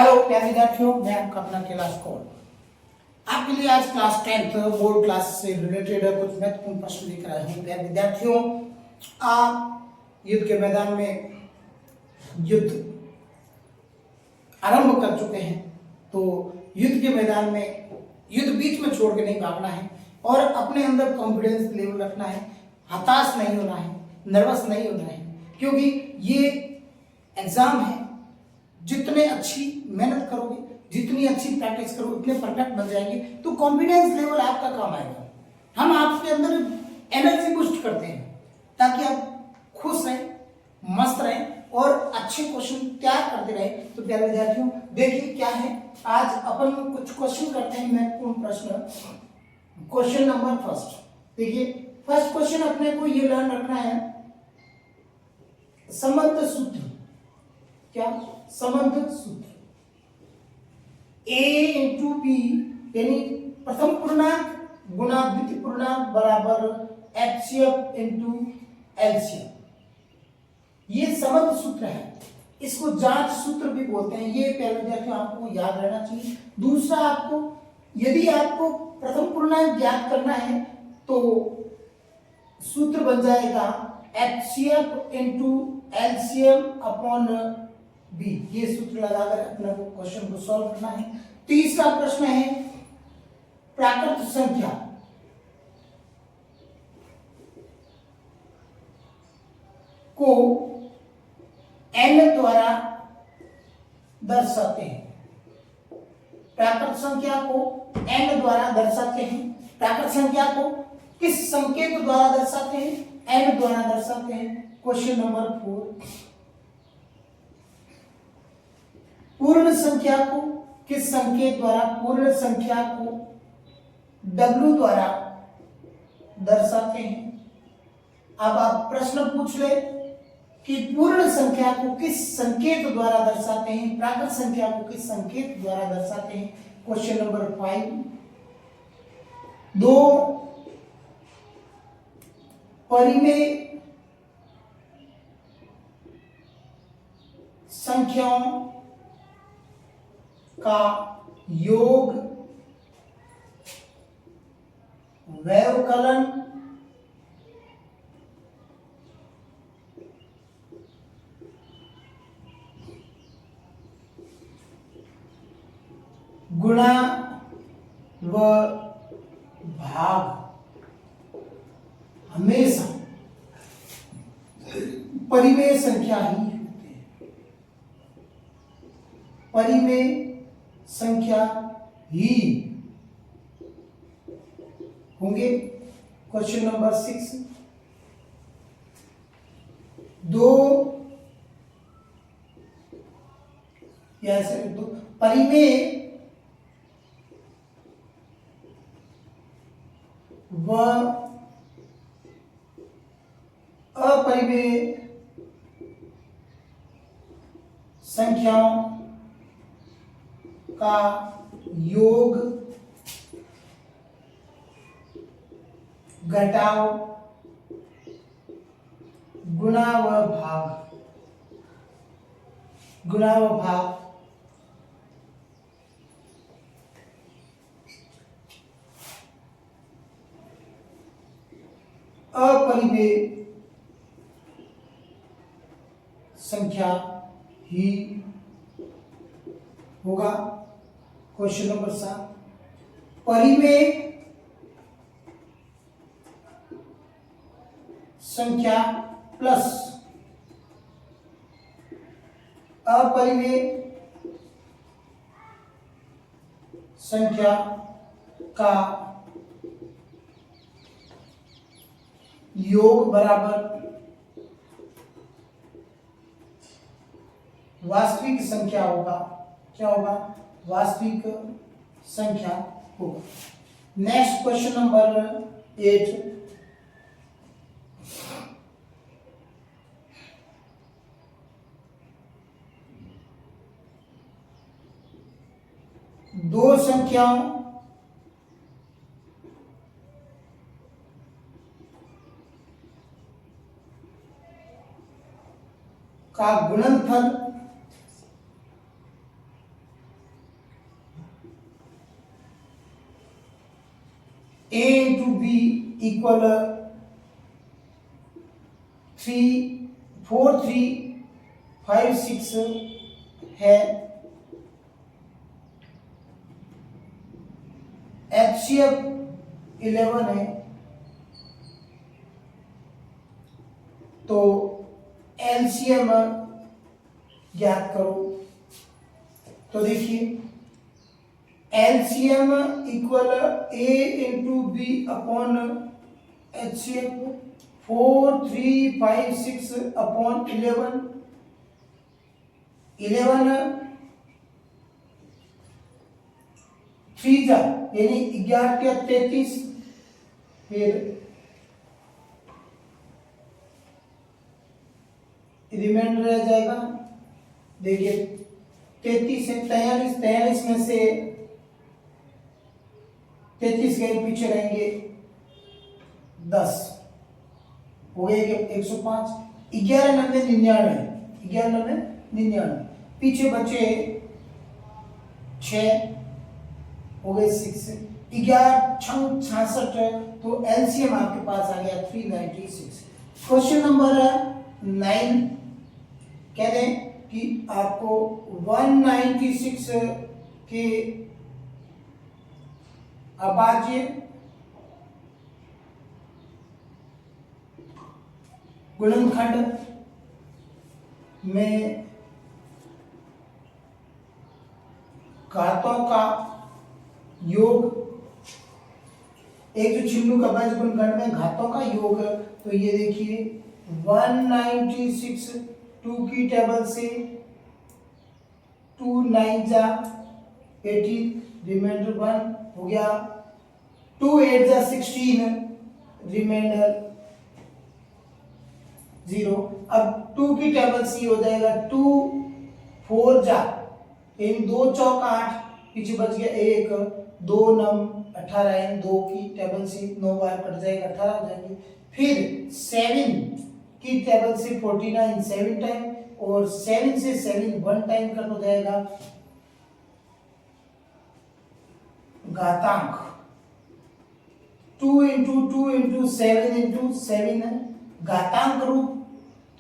Hello प्यारे विद्यार्थियों, मैं आपका अपना कैलाश कौर आपके लिए आज क्लास 10th बोर्ड क्लास से रिलेटेड कुछ महत्वपूर्ण प्रश्न लेकर आया हूँ। प्यारे विद्यार्थियों, आप युद्ध के मैदान में युद्ध आरंभ कर चुके हैं, तो युद्ध के मैदान में युद्ध बीच में छोड़ के नहीं भागना है और अपने अंदर कॉन्फिडेंस लेवल रखना है। हताश नहीं होना है, नर्वस नहीं होना है, क्योंकि ये एग्जाम है। जितने अच्छी मेहनत करोगे, जितनी अच्छी प्रैक्टिस करोगे, उतने परफेक्ट बन जाएंगे, तो कॉन्फिडेंस लेवल आपका काम आएगा। हम आपके अंदर एनर्जी बूस्ट करते हैं ताकि आप खुश रहें, मस्त रहें और अच्छे क्वेश्चन तैयार करते रहें। तो प्यारे विद्यार्थियों, देखिए क्या है, आज अपन कुछ क्वेश्चन करते हैं, महत्वपूर्ण प्रश्न। क्वेश्चन नंबर फर्स्ट, देखिए फर्स्ट क्वेश्चन अपने को ये लर्न रखना है, संबंध सूत्र। क्या? संबंध सूत्र। A इंटू बी यानी प्रथम पूर्णांक गुना द्वितीय पूर्णांक बराबर HCF इंटू LCM, ये संबंध सूत्र है। इसको जांच सूत्र भी बोलते हैं। ये पहले विद्यार्थियों आपको याद रहना चाहिए। दूसरा, आपको यदि आपको प्रथम पूर्णांक ज्ञात करना है तो सूत्र बन जाएगा HCF into LCM upon B. ये सूत्र लगाकर अपने को क्वेश्चन को सॉल्व करना है। तीसरा प्रश्न है, प्राकृत संख्या को n द्वारा दर्शाते हैं। प्राकृत संख्या को n द्वारा दर्शाते हैं। प्राकृत संख्या को किस संकेत द्वारा दर्शाते हैं? n द्वारा दर्शाते हैं। क्वेश्चन नंबर 4, पूर्ण संख्या को किस संकेत द्वारा? पूर्ण संख्या को W द्वारा दर्शाते हैं। अब आप प्रश्न पूछ ले कि पूर्ण संख्या को किस संकेत द्वारा दर्शाते हैं, प्राकृत संख्या को किस संकेत द्वारा दर्शाते हैं। क्वेश्चन नंबर 5, दो परिमेय संख्याओं का योग व्यवकलन गुणा व भाग हमेशा परिमेय संख्या ही होते हैं। परिमेय संख्या ही होंगे। क्वेश्चन नंबर 6, दो ऐसे दो परिमेय व अपरिमेय संख्याओं का योग घटाओ गुणा व भाग। गुणा व भाग अपरिमेय संख्या ही होगा। क्वेश्चन नंबर 7, परिमेय संख्या प्लस अपरिमेय संख्या का योग बराबर वास्तविक संख्या होगा। क्या होगा? वास्तविक संख्या होगा। नेक्स्ट क्वेश्चन नंबर 8, दो संख्याओं का गुणनफल इक्वल 4 3 5 6 है। HCF 11 है, तो LCM ज्ञात करो। तो देखिए LCM equal A into B upon HCF 4 3 5 6 upon 11 3 जा यानी 11 या 33, फिर रिमाइंडर रह जाएगा। देखिए 33 से 43 में से 33 गए, पीछे रहेंगे 10 हो गए 105। 11 नब्बे 99, पीछे बचे 6 हो गए 6, 11 6 66, तो एलसीएम आपके पास आ गया 396। क्वेश्चन नंबर 9 कह दें कि आपको 196 के अभाज्य गुणनखंड में घातों का योग, एक जो छिन्नू का अभाज्य गुणनखंड में घातों का योग, तो ये देखिए 196 2 की टेबल से 2 9 जा 18, रिमाइंडर 1 हो गया, 2 8 जा 16, रिमाइंडर 0। अब 2 की टेबल सी हो जाएगा 2 4 जा, इन 2 चौक 8, पीछे बच गया 1, 2 9 18, इन 2 की टेबल से 9 बार कट जाएगा 18 हो जाएंगे। फिर 7 की टेबल से 49 7 टाइम, और 7 से 7 1 टाइम कट हो जाएगा। घातांक 2 इंटू 2 इंटू 7 इंटू 7 है घातांक रूप,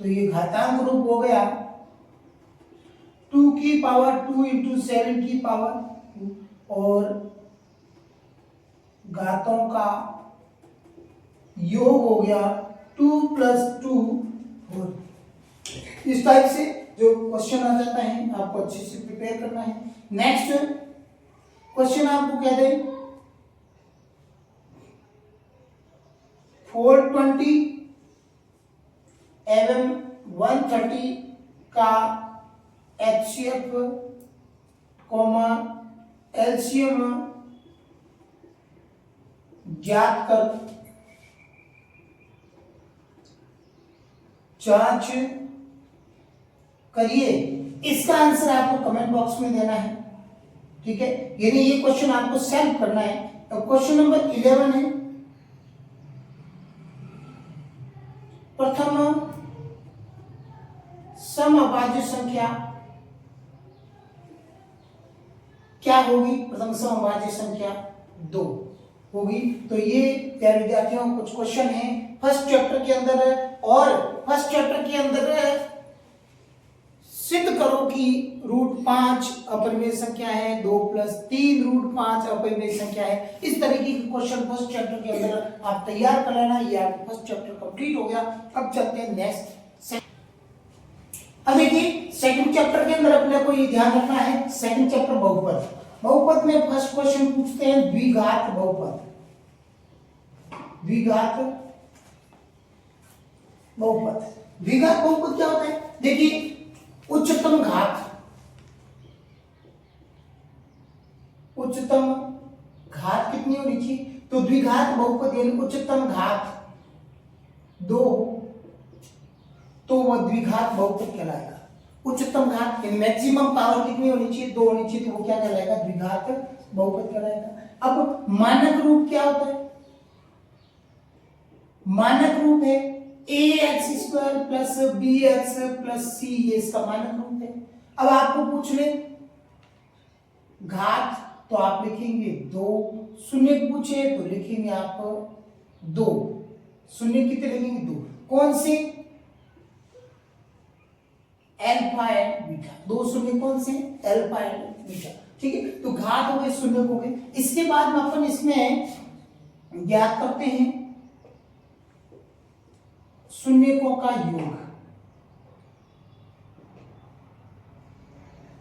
तो ये घातांक रूप हो गया 2 की पावर 2 इंटू 7 की पावर 2, और घातों का योग हो गया 2 प्लस 2 4। इस टाइप से जो क्वेश्चन आ जाता है आपको अच्छे से प्रिपेयर करना है। नेक्स्ट क्वेश्चन आपको कह दें 420 एवं 130 का HCF LCM ज्ञात कर जांच करिए। इसका आंसर आपको कमेंट बॉक्स में देना है, ठीक है, यानी ये क्वेश्चन आपको सॉल्व करना है। तो क्वेश्चन नंबर 11 है, प्रथम समअभाज्य संख्या क्या होगी? प्रथम समअभाज्य संख्या 2 होगी। तो ये प्यारे विद्यार्थियों कुछ क्वेश्चन हैं फर्स्ट चैप्टर के अंदर है, और फर्स्ट चैप्टर के अंदर सिद्ध करो कि √5 अपरिमेय संख्या है, 2 प्लस 3 √5 अपरिमेय संख्या है। इस तरीके के क्वेश्चन फर्स्ट चैप्टर के अंदर आप तैयार कर लेना। ये आपका फर्स्ट चैप्टर कंप्लीट हो गया। अब चलते हैं नेक्स्ट। अब देखिए सेकंड चैप्टर के अंदर अपने को ये ध्यान रखना है, सेकंड चैप्टर बहुपद। बहुपद में फर्स्ट क्वेश्चन पूछते हैं द्विघात बहुपद। द्विघात बहुपद, द्विघात बहुपद क्या होता है? देखिए उच्चतम घात, उच्चतम घात कितनी होनी चाहिए? तो द्विघात बहुपद यानी उच्चतम घात 2, तो वह द्विघात बहुपद कहलाएगा। उच्चतम घात यानी मैक्सिमम पावर कितनी होनी चाहिए? 2 होनी चाहिए, तो वो क्या कहलाएगा? द्विघात बहुपद कहलाएगा। अब मानक रूप क्या होता है? मानक रूप है ax² plus bx plus c, ये इसका मानक रूप है। अब आपको पूछ ले घात, तो आप लिखेंगे 2, शून्य पूछे तो लिखेंगे आप 2, शून्य कितने लगेंगे 2, कौन से, अल्फा एंड बीटा, 2 शून्य कौन से, अल्फा एंड बीटा, ठीक है। तो घात हो गए, शून्य हो गए। इसके बाद में अपन इसमें ज्ञात करते हैं शून्यकों का योग,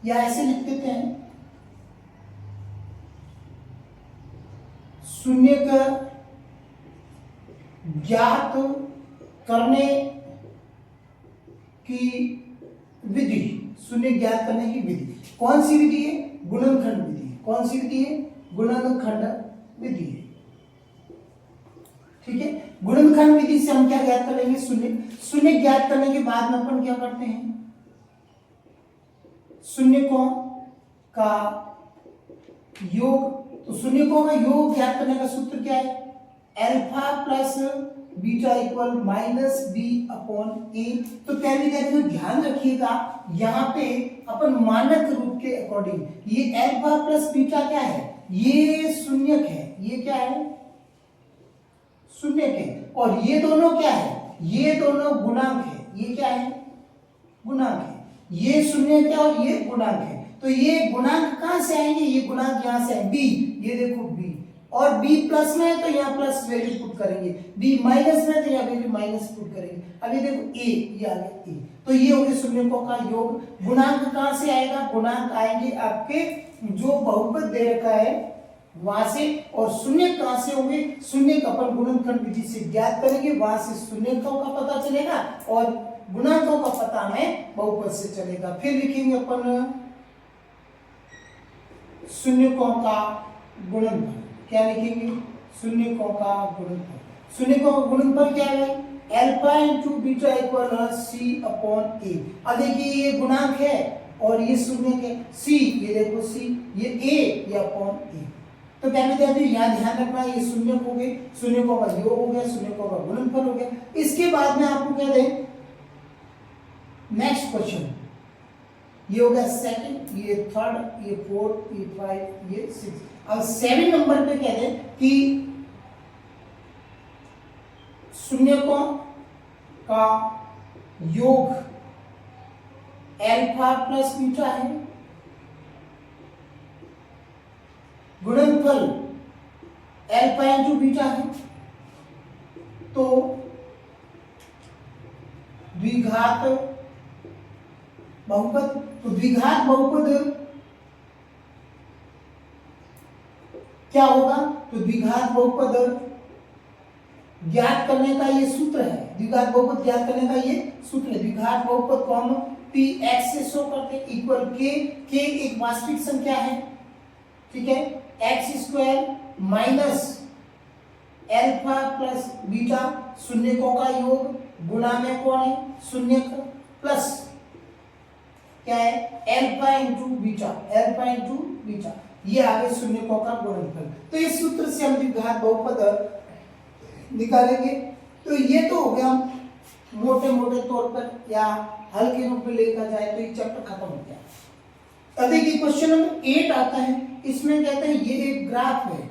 या ऐसे लिख देते हैं शून्य का ज्ञात करने की विधि, शून्य ज्ञात करने की विधि कौन सी विधि है, गुणनखंड विधि। कौन सी विधि है, गुणनखंड विधि है, ठीक है। गुणनखंड विधि से हम क्या ज्ञात करेंगे, शून्य। शून्य ज्ञात करने के बाद में अपन क्या करते हैं, शून्यकों का योग। तो शून्यकों का योग ज्ञात करने का सूत्र क्या है, alpha plus beta equal minus B upon A. तो प्यारे विद्यार्थियों ध्यान रखिएगा, यहाँ पे अपन मानक रूप के अकॉर्डिंग ये अल्फा प्लस बीटा क्या है, ये शून्यक है, ये क्या है, शून्यक है। और ये दोनों क्या है, ये दोनों गुणांक है, ये क्या है, गुणांक है। ये शून्यक है और ये गुणांक है। तो ये गुणांक कहां से आएंगे, ये गुणांक यहां से बी, ये देखो बी, और बी प्लस में है तो यहाँ प्लस वैल्यू पुट करेंगे, बी माइनस में है तो यहाँ वैल्यू माइनस पुट करेंगे। अभी देखो ए, ये आ गया ए, तो ये हो गया शून्यकों का योग। गुणांक कहां से आएगा, गुणांक आएंगे आपके जो बहुपद दे रखा है वहां से, और शून्य कहां से होंगे, शून्य का अपन गुणनखंड विधि से ज्ञात करेंगे, वहां से शून्यकों का पता चलेगा और गुणांकों का पता हमें बहुपद से चलेगा। फिर लिखेंगे अपन शून्यकों का गुणनफल, क्या लिखेंगे, शून्यकों का गुणनफल। शून्यकों का गुणनफल क्या है, alpha into beta equal C upon A. अब देखिए ये गुणांक है और ये शून्यक है, सी, ये देखो सी, ये ए, ये अपॉन ए। तो क्या विद्यार्थी यहाँ ध्यान रखना, ये शून्यक हो गए, शून्यकों का योग हो गया, शून्यकों का गुणनफल हो गया। इसके बाद में आपको क्या दें, नेक्स्ट क्वेश्चन, ये हो गया सेकंड, ये थर्ड, ये फोर्थ, ये फाइव, ये सिक्स। अब 7 नंबर पे कहते हैं कि शून्यकों का योग अल्फा प्लस बीटा है, गुणनफल अल्फा इंटू बीटा है, तो द्विघात बहुपद, तो द्विघात बहुपद क्या होगा, तो द्विघात बहुपद ज्ञात करने का ये सूत्र है, द्विघात बहुपद ज्ञात करने का ये सूत्र है। द्विघात बहुपद को हम पी एक्स से शो करते हैं, इक्वल के एक वास्तविक संख्या है, ठीक है, X square minus alpha plus beta, शून्यकों का योग, गुणा में कौन है, शून्यक, प्लस क्या है, alpha into beta, alpha into beta, ये आगे शून्यकों का गुणनफल। तो इस सूत्र से हम द्विघात बहुपद निकालेंगे। तो ये तो हो गया मोटे मोटे तौर पर, या हल्के रूप में लेकर जाए तो ये चैप्टर खत्म हो गया। अब देखिए क्वेश्चन नंबर 8 आता है, इसमें कहते हैं ये एक ग्राफ है,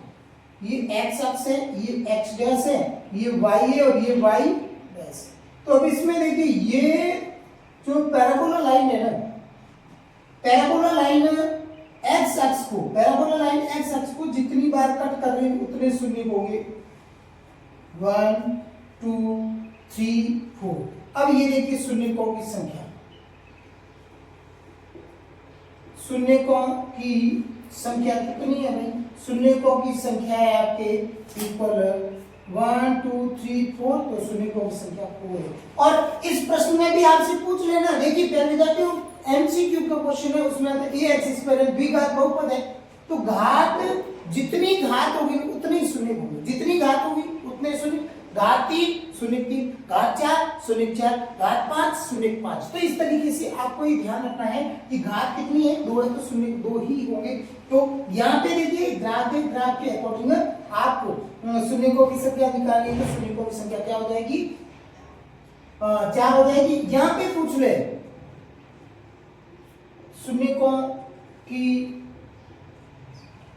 ये एक्स अक्ष है, ये एक्स डैश है, ये वाई है और ये वाई डैश। तो अब इसमें देखिए ये जो पैराबोला लाइन है ना, पैराबोला लाइन एक्स अक्ष को, पैराबोला लाइन एक्स अक्ष को जितनी बार कट कर रही है उतने शून्य होंगे, 1 2 3 4। अब ये देखिए शून्यकों की संख्या, शून्यकों की संख्या कितनी है भाई, शून्यकों की संख्या है आपके इक्वल 1 2 3 4, तो शून्यकों की संख्या 4 है। और इस प्रश्न में भी आपसे पूछ लेना, देखिए पहले जाके एमसीक्यू का क्वेश्चन है, उसमें ए एक्स स्क्वायर द्विघात बहुपद है, तो घात जितनी घात होगी उतने शून्य होंगे, जितनी घात होगी उतने शून्य, घात 3 शून्य 3, घात 4 शून्य 4, घात 5 शून्य 5। तो इस तरीके से आपको ये ध्यान रखना है कि घात कितनी है, 2 है तो शून्य 2 ही होंगे। तो यहाँ पे देखिए ग्राफ के अकॉर्डिंग आपको शून्यकों की संख्या निकालनी है, तो शून्यकों की संख्या क्या हो जाएगी, 4 हो जाएगी। यहाँ पे पूछ ले शून्यकों की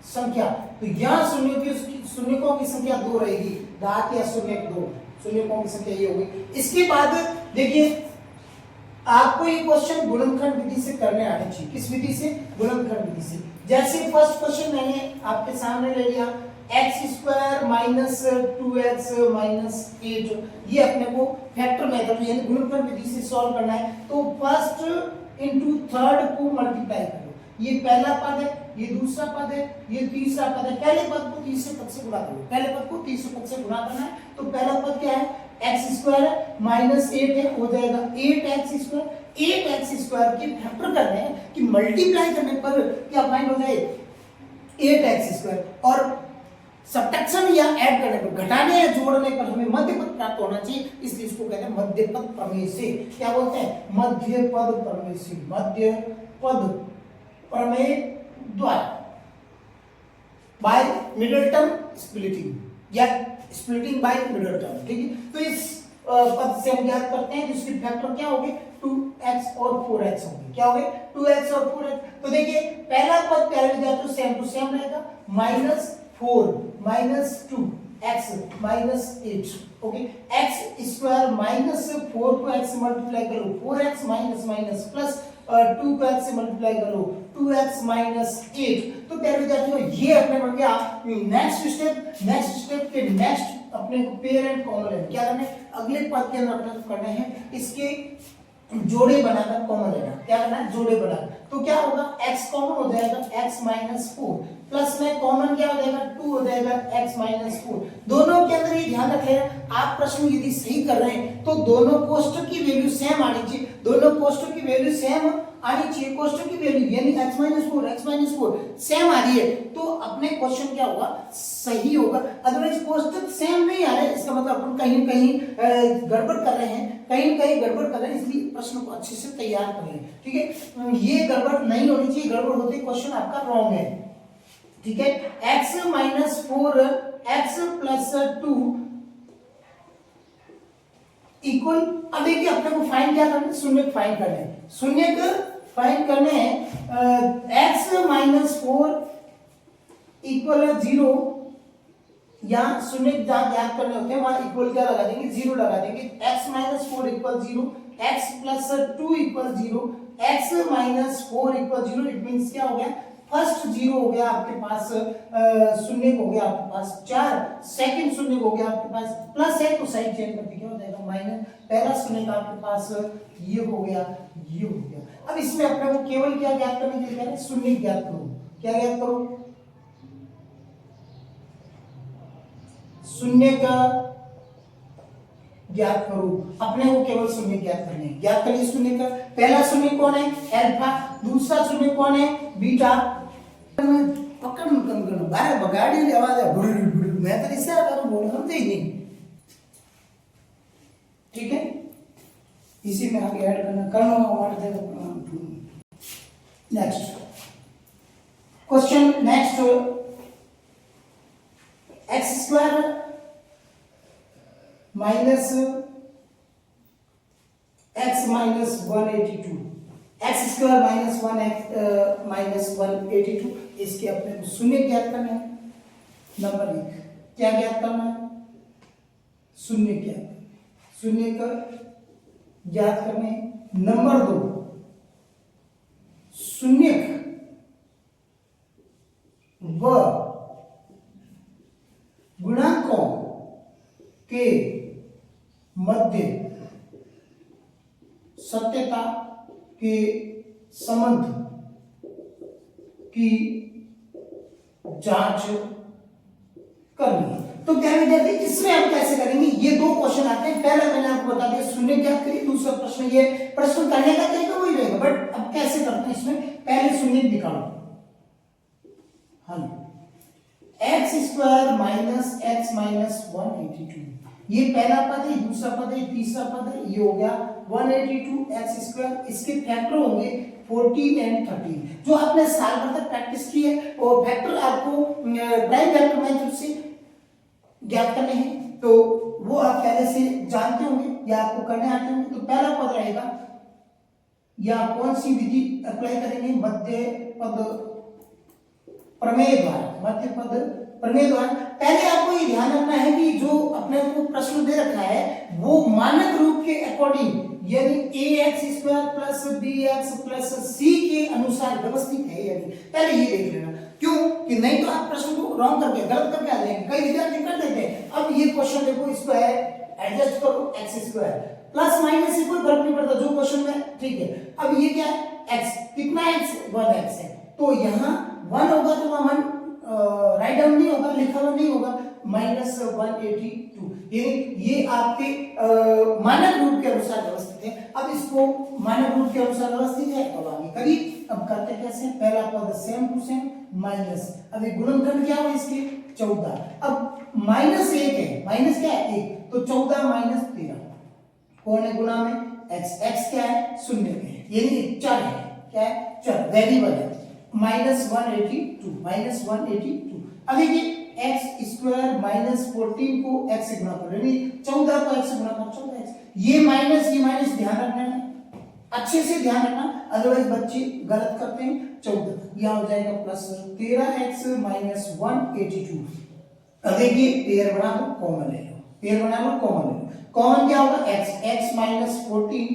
संख्या, तो यहाँ शून्यकों की संख्या 2 रहेगी, घात या 0.2 शून्यकों की संख्या ये होगी। इसके बाद देखिए आपको ये क्वेश्चन गुणनखंड विधि से करने आने चाहिए। किस विधि से? गुणनखंड विधि से। जैसे फर्स्ट क्वेश्चन मैंने आपके सामने ले लिया x² माइनस 2x माइनस 8, ये अपने को फैक्टर मेथड यानी गुणनखंड विधि से सॉल्व करना है। तो फर्स्ट इंटू थर्ड को मल्टीप्लाई करो। ये पहला पद है, ये दूसरा पद है, ये तीसरा पद है। पहले पद को तीसरे पद से गुणा करो। पहले पद को तीसरे पद से गुणा करना है। तो पहला पद क्या है? x² माइनस 8 है, हो जाएगा 8x²। 8x² के फैक्टर करने हैं कि मल्टीप्लाई करने पर क्या फाइंड हो जाए? 8x²। और सब्ट्रैक्शन या ऐड करने पर, घटाने या जोड़ने पर हमें मध्य पद प्राप्त होना चाहिए, इसलिए इसको कहते हैं मध्य पद प्रमेय से। क्या बोलते हैं? मध्य पद प्रमेय से। मध्य पद प्रमेय द्वारा, बाय मिडिल टर्म स्प्लिटिंग या स्प्लिटिंग बाय मिडिल टर्म। ठीक है, तो इस पद से हम ज्ञात करते हैं जिसके फैक्टर क्या होंगे? 2x और 4x होंगे। क्या होंगे? 2x और 4x। तो देखिए पहला पद पहले विद्यार्थियों सेम टू सेम रहेगा, -4 minus 2 x minus 8। Okay, x² minus 4 को x से मल्टीप्लाई करो 4x माइनस माइनस प्लस 2 को x से मल्टीप्लाई करो 2x माइनस 8। तो प्यारे विद्यार्थियों ये अपने बन गया नेक्स्ट स्टेप। नेक्स्ट स्टेप के नेक्स्ट अपने को पेयर एंड कॉमन है क्या करना है? अगले पद के अंदर अपने करना है इसके जोड़े बनाकर कॉमन लेना। क्या करना है? जोड़े बनाकर। तो क्या होगा? x कॉमन हो जाएगा x माइनस 4 प्लस में कॉमन क्या हो जाएगा? 2 हो जाएगा x माइनस 4। दोनों के अंदर ये ध्यान रखें आप प्रश्न यदि सही कर रहे हैं तो दोनों कोष्ठक की वैल्यू सेम आनी चाहिए। दोनों कोष्ठक की वैल्यू सेम आनी चाहिए। कोष्ठक की वैल्यू यानी x माइनस 4 सेम आ रही है तो अपने क्वेश्चन क्या होगा? सही होगा। अदरवाइज कोष्ठक सेम नहीं आ रहे इसका मतलब अपन कहीं कहीं गड़बड़ कर रहे हैं, कहीं कहीं गड़बड़ कर रहे हैं, इसलिए प्रश्न को अच्छे से तैयार करें। ठीक है, ये गड़बड़ नहीं होनी चाहिए। गड़बड़ होते क्वेश्चन आपका रॉन्ग है। ठीक है, x minus 4 x plus 2 equal. अब देखिए अपने को फाइंड क्या करना है? शून्य फाइंड करना है। शून्य का फाइंड करने हैं x माइनस 4 इक्वल 0 या शून्य जहां ज्ञात करने होते हैं वहां इक्वल क्या लगा देंगे? 0 लगा देंगे। x minus 4 equal 0, x plus 2 equal 0, x minus 4 equal 0। It means क्या हो गया? फर्स्ट 0 हो गया आपके पास, शून्य हो गया आपके पास 4, सेकंड शून्य हो गया आपके पास प्लस है तो साइड चेंज करके क्या हो जाएगा? माइनस। पहला शून्य का आपके पास ये हो गया, ये हो गया। अब इसमें अपने को केवल क्या ज्ञात करने के लिए कह रहे हैं? शून्य ज्ञात करो। क्या ज्ञात करो? शून्य का ज्ञात करो। अपने को केवल शून्य ज्ञात करने हैं। ज्ञात करिए शून्य का। पहला शून्य कौन है? अल्फा। दूसरा शून्य कौन है? बीटा। पकड़ कम करो, बाहर बगाड़ी की आवाज है, मैं तो इससे अगर बोल समझे ही नहीं। ठीक है, इसी में आगे ऐड करना next question. Next x² minus x minus 182, x² minus 1 minus 182, इसके अपने को शून्य ज्ञात करना है। नंबर 1 क्या ज्ञात करना है? शून्य ज्ञात, शून्य का ज्ञात करना है। नंबर 2 शून्य व गुणांकों के मध्य सत्यता के संबंध की जांच करनी है। तो क्या विद्यार्थी इसमें हम कैसे करेंगे? ये दो क्वेश्चन आते हैं। पहले मैंने आपको बता दिया शून्य ज्ञात करिए, दूसरा प्रश्न ये प्रश्न करने का तरीका वही रहेगा, बट अब कैसे करते हैं इसमें? पहले शून्य निकालो। हाँ, x² माइनस x माइनस 182, ये पहला पद है, दूसरा पद है, तीसरा पद है, ये हो गया 182x²। इसके फैक्टर होंगे 14 एंड 13 जो आपने साल भर तक प्रैक्टिस की है। और फैक्टर आपको प्राइम फैक्टर मेथड से ज्ञात करने हैं तो वो आप पहले से जानते होंगे या आपको करने आते होंगे। तो पहला पद रहेगा, या कौन सी विधि अप्लाई करेंगे? मध्य पद प्रमेय द्वारा। मध्य पद प्रमेय द्वारा। पहले आपको ये ध्यान रखना है कि जो अपने को प्रश्न दे रखा है वो मानक रूप के अकॉर्डिंग यानी ax² plus bx plus c के अनुसार व्यवस्थित है या नहीं, पहले ये देख लेना। क्यों कि नहीं तो आप प्रश्न को रॉन्ग करके गलत करके आ जाएंगे, कई विद्यार्थी कर देते हैं। अब ये क्वेश्चन देखो, इसको है एडजस्ट करो x² प्लस माइनस से कोई फर्क नहीं पड़ता जो क्वेश्चन में, ठीक है। अब ये क्या है x, कितना x 1x है, तो यहाँ 1 होगा तो वहां 1 राइट डाउन नहीं होगा, लिखा हुआ नहीं होगा, -182 यानी ये आपके मानक रूप के अनुसार व्यवस्थित है। अब इसको मानक रूप के अनुसार व्यवस्थित है तो आगे करिए। अब करते कैसे, पहला पद सेम टू सेम माइनस, अब ये गुणनखंड क्या हुआ इसके 14, अब -1 है, माइनस क्या है 1, तो 14 - 13 कौन है गुणा में x, x क्या है शून्य है यानी चर है, क्या है चर वेरिएबल है, -182 -182। अब देखिए x² -14 को x से गुणा करो यानी 14 को x से गुणा करो 14x, ये माइनस ध्यान रखना है, अच्छे से ध्यान रखना, अदरवाइज बच्चे गलत करते हैं। 14 यह हो जाएगा प्लस 13x - 182। अब देखिए पेयर बना लो, कॉमन ले लो, पेयर बना लो, कॉमन ले लो, कॉमन क्या होगा x -14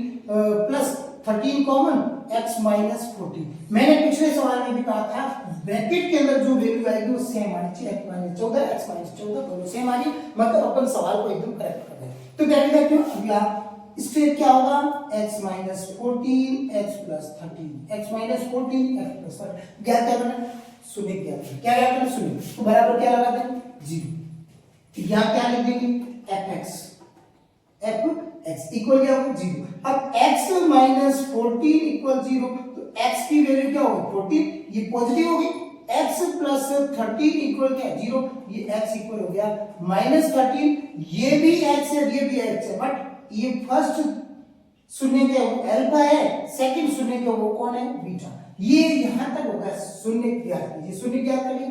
प्लस 13 कॉमन x -14। मैंने पिछले सवाल में भी कहा था ब्रैकेट के अंदर जो वैल्यू आएगी वो सेम आनी चाहिए, x-14 x -14 दोनों सेम आनी, मतलब अपन सवाल को एकदम करेक्ट कर दें। तो क्या क्यों अभी आप स्टेप क्या होगा x -14 x + 13 x -14 x + 13 क्या करना शून्य, क्या करना शून्य, तो बराबर क्या लगा दें 0, यहाँ क्या लिख देंगे fx इक्वल क्या होगा 0। अब x - 14 इक्वल 0, तो x की वैल्यू क्या होगी 14, ये पॉजिटिव होगी, x + 13 इक्वल क्या 0, ये x इक्वल हो गया -13, ये भी x है ये भी x है, बट ये फर्स्ट शून्य क्या है अल्फा है, सेकंड शून्य क्या वो कौन है बीटा, ये यहां तक होगा शून्य ज्ञात कीजिए, शून्य ज्ञात करिए।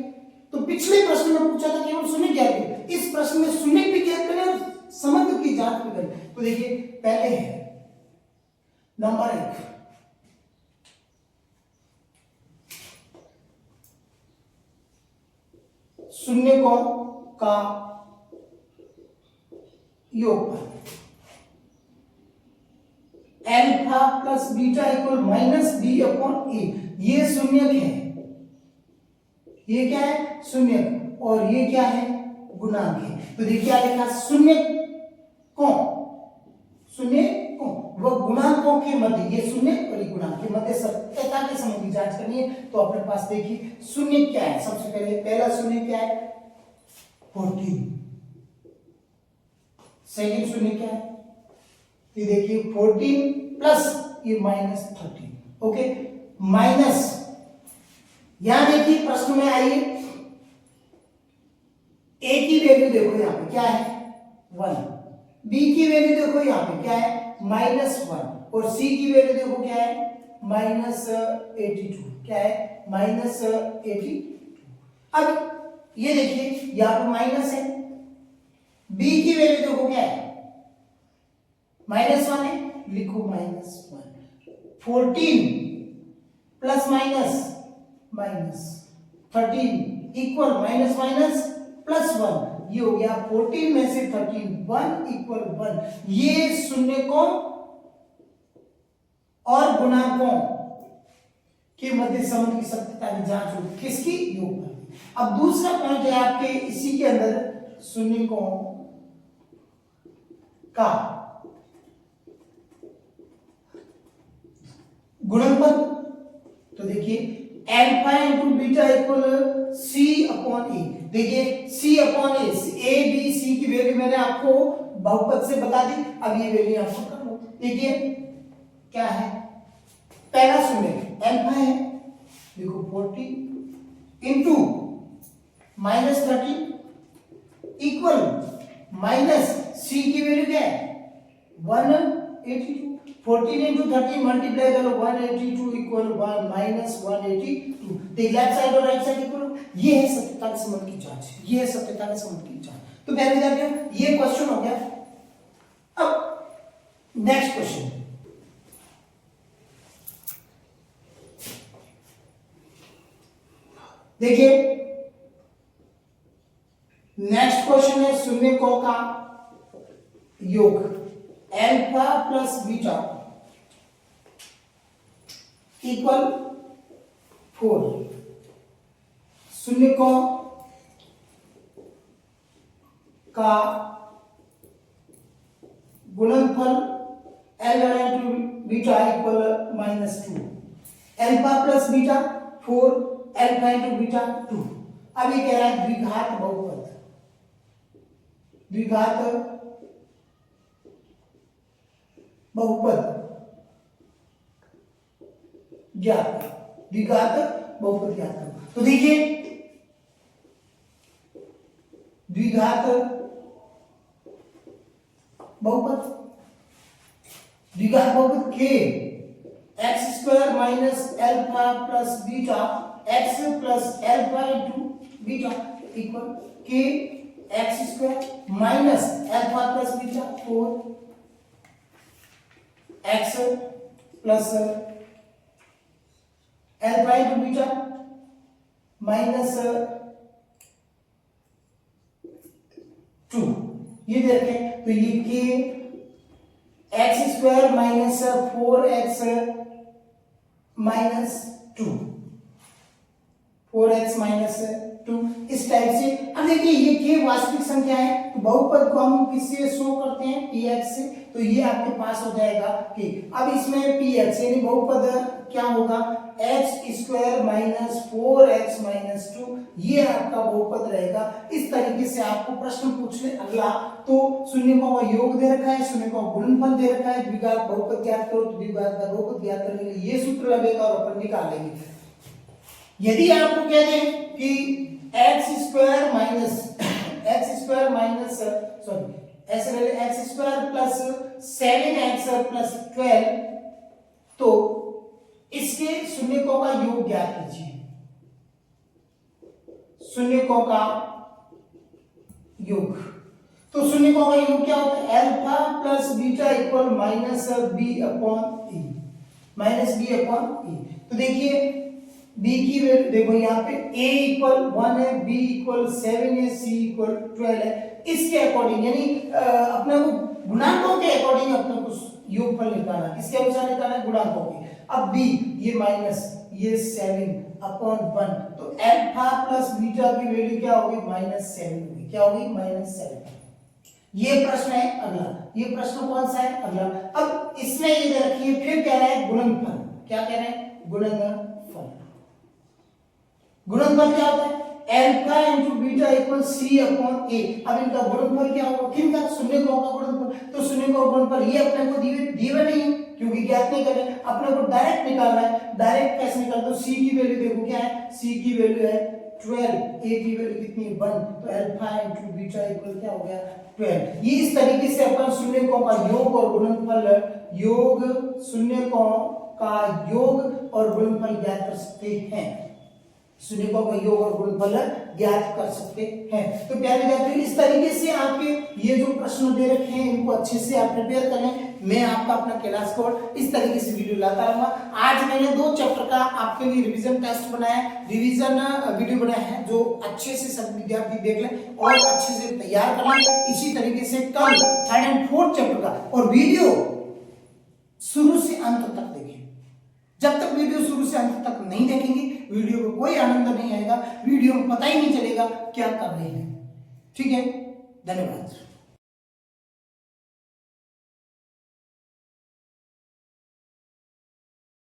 तो पिछले प्रश्न में पूछा था केवल शून्य ज्ञात कीजिए, इस प्रश्न में शून्य भी ज्ञात करें और समग्र की जांच भी करें। तो देखिए पहले है नंबर 1, शून्य को का योगफल alpha plus beta equal -b/a, ये शून्यक है, ये क्या है शून्यक और ये क्या है गुणांक है। तो देखिए क्या लिखा शून्यक को व गुणांकों के मध्य, ये शून्य और ये गुणांक के मध्य सत्यता के संबंध की जांच करनी है। तो अपने पास देखिए शून्य क्या है, सबसे पहले पहला शून्य क्या है 14, सेकंड शून्य क्या है ये देखिए 14 प्लस ये -13, ओके माइनस, यहां देखिए प्रश्न में आइए a की वैल्यू देखो यहां पे क्या है 1, b की वैल्यू देखो यहां पे क्या है -1 और c की वैल्यू देखो क्या है -82, क्या है -82। अब ये देखिए यहां पे माइनस है, b की वैल्यू देखो क्या है -1 है, लिखो -1, 14 प्लस -13 इक्वल -+ 1, ये हो गया 14 में से 13 1 इक्वल 1, ये शून्यकों और गुणांकों के मध्य संबंध की सत्यता की जांच होगी, किसकी योगफल। अब दूसरा पॉइंट है आपके इसी के अंदर शून्यकों का गुणनफल। तो देखिए alpha into beta equal c/a, देखिए c/a, a b c की वैल्यू मैंने आपको बहुपद से बता दी, अब ये वैल्यू आपको कर लो। देखिए क्या है पहला शून्य अल्फा है, देखो 14 इंटू -13 इक्वल c की वैल्यू क्या है 182, 14 इंटू 13 मल्टीप्लाई करो 182 इक्वल -182, तो लेफ्ट साइड और राइट साइड इक्वल, ये है सत्यता के संबंध की जांच, ये है सत्यता के संबंध की जांच। तो पहले जाते हैं ये क्वेश्चन हो गया। अब नेक्स्ट क्वेश्चन, देखिए शून्यकों का योग अल्फा प्लस बीटा इक्वल 4। शून्यकों का गुणनफल L1 into beta equal -2। Alpha plus beta 4, alpha into beta 2। अब ये कह रहा है द्विघात बहुपद, द्विघात बहुपद ज्ञात, द्विघात बहुपद ज्ञात करो। तो देखिए द्विघात बहुपद, द्विघात बहुपद के X square minus alpha plus beta X plus alpha into beta equal K X square minus alpha plus beta 4 X plus alpha into beta minus 2। ये देखें तो ये K X square minus 4x minus 2, 4x minus 2 इस type से। अब देखिए ये के वास्तविक संख्या है तो बहुपद को हम किससे शो करते हैं px से, तो ये आपके पास हो जाएगा कि अब इसमें px यानी बहुपद क्या होगा x square minus 4x minus 2, ये आपका बहुपद रहेगा। इस तरीके से आपको प्रश्न पूछ ले अगला तो शून्यकों का योग दे रखा है, शून्यकों का गुणनफल दे रखा है, द्विघात बहुपद ज्ञात करो तो द्विघात का बहुपद ज्ञात करने के लिए ये सूत्र लगेगा और अपन निकालेंगे। यदि आपको कह दें कि x square minus sorry x square plus 7x plus 12 तो इसके शून्यकों का योग ज्ञात कीजिए। शून्यकों का योग, तो शून्यकों का योग क्या होता है alpha plus beta equal minus B upon E, minus B upon E. तो देखिए b की वैल्यू देखो यहाँ पे a इक्वल 1 है, b इक्वल 7 है, c इक्वल 12 है। इसके अकॉर्डिंग यानी अपने को गुणांकों के अकॉर्डिंग अपने को योगफल निकालना, किसके अनुसार निकालना है गुणांकों के। अब b ये माइनस ये 7 अपॉन 1 तो अल्फा प्लस बीटा की वैल्यू क्या होगी -7 होगी, क्या होगी -7। ये प्रश्न है अगला, ये प्रश्न कौन सा है अगला। अब इसमें ये रखिए फिर कह रहा है गुणनफल, क्या कह रहे हैं गुणनफल। गुणनफल क्या होता है alpha into beta equal C upon A. अब इनका गुणनफल क्या होगा, किनका शून्यकों का गुणनफल। तो शून्यकों का गुणनफल ये अपने को दिए नहीं है क्योंकि ज्ञात नहीं कर रहे, अपने को डायरेक्ट निकालना है। डायरेक्ट कैसे निकालते हो, सी की वैल्यू देखो क्या है, सी की वैल्यू है 12, ए की वैल्यू कितनी है 1, तो अल्फा इंटू बीटा इक्वल क्या हो गया 12। ये इस तरीके से अपन शून्यकों का योग और गुणनफल, योग शून्यकों का योग और गुणनफल ज्ञात कर सकते हैं, शून्यकों का योग और गुणनफल ज्ञात कर सकते हैं। तो प्यारे विद्यार्थियों इस तरीके से आपके ये जो प्रश्न दे रखे हैं इनको अच्छे से आप प्रिपेयर कर लें। मैं आपका अपना कैलाश कोड इस तरीके से वीडियो लाता रहूंगा। आज मैंने 2 चैप्टर का आपके लिए रिवीजन टेस्ट बनाया, रिवीजन वीडियो बनाया है जो अच्छे से सब विद्यार्थी देख लें और अच्छे से तैयार कर लें। इसी तरीके से कल 3rd and 4th चैप्टर का और वीडियो शुरू से अंत तक देखें। जब तक वीडियो शुरू से अंत तक नहीं देखेंगे वीडियो को कोई आनंद नहीं आएगा, वीडियो में पता ही नहीं चलेगा क्या कर रहे हैं। ठीक है, धन्यवाद।